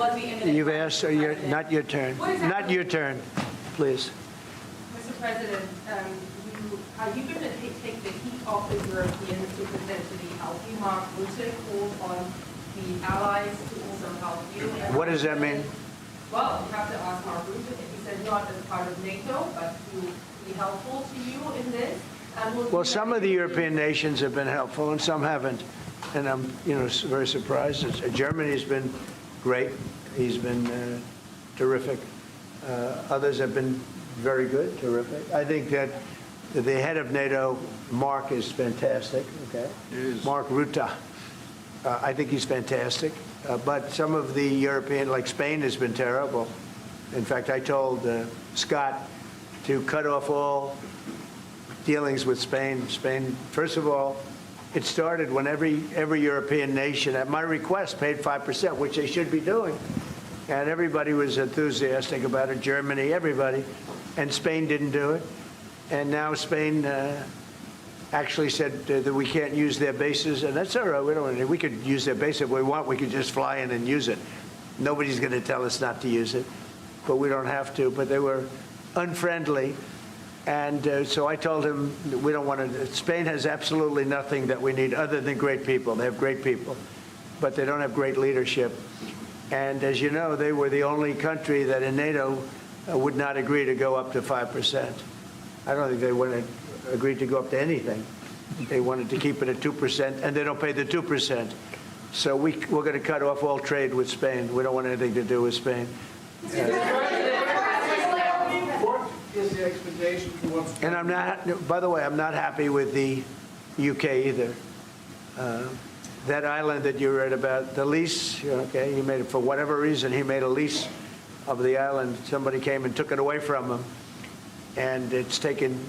was the imminent You've threat, asked, so Mr. you're, President. not your turn. What is Not happening? your turn, please. Mr. President, are you going to take the heat off the Europeans to potentially help you? Mark Rutte called on the allies to also help you. What does that mean? Well, you have to ask Mark Rutte. He said not as part of NATO, but to be helpful to you in this. And we'll Well, do some that. of the European nations have been helpful and some haven't. And I'm, very surprised. Germany's been great. He's been terrific. Others have been very good, terrific. I think that the head of NATO, Mark, is fantastic. Okay, Mark Rutte. I think he's fantastic. But some of the European, like Spain, has been terrible. In fact, I told Scott to cut off all dealings with Spain. Spain, first of all, it started when every European nation, at my request, paid 5%, which they should be doing. And everybody was enthusiastic about it, Germany, everybody. And Spain didn't do it. And now Spain actually said that we can't use their bases, and that's all right. We could use their base if we want. We could just fly in and use it. Nobody's going to tell us not to use it, but we don't have to. But they were unfriendly. And so I told him we don't want to. Spain has absolutely nothing that we need other than great people. They have great people, but they don't have great leadership. And as you know, they were the only country that in NATO would not agree to go up to 5%. I don't think they would have agreed to go up to anything. They wanted to keep it at 2%, and they don't pay the 2%. So we're going to cut off all trade with Spain. We don't want anything to do with Spain. What is the expectation towards? And I'm not, by the way, I'm not happy with the UK either. That island that you read about, the lease, okay, he made it for whatever reason, he made a lease of the island. Somebody came and took it away from him. And it's taken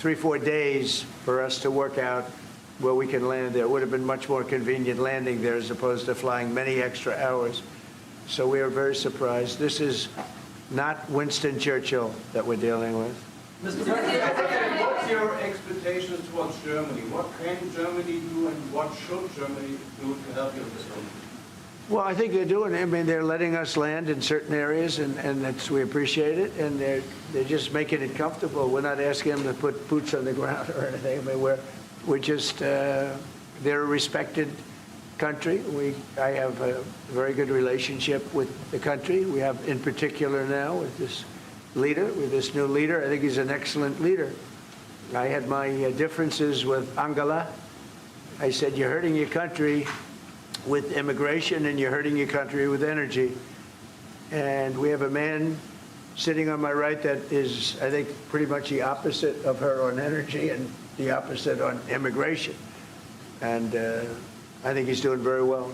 3-4 days for us to work out where we can land there. It would have been much more convenient landing there as opposed to flying many extra hours. So we are very surprised. This is not Winston Churchill that we're dealing with. Mr. President, what's your expectations towards Germany? What can Germany do and what should Germany do to help you in this moment? Well, I think they're doing it. I mean, they're letting us land in certain areas, and we appreciate it. And they're just making it comfortable. We're not asking them to put boots on the ground or anything. I mean, we're just they're a respected country. I have a very good relationship with the country. We have, in particular, now with this leader, with this new leader. I think he's an excellent leader. I had my differences with Angela. I said, "You're hurting your country with immigration, and you're hurting your country with energy." And we have a man sitting on my right that is, I think, pretty much the opposite of her on energy and the opposite on immigration. And I think he's doing very well.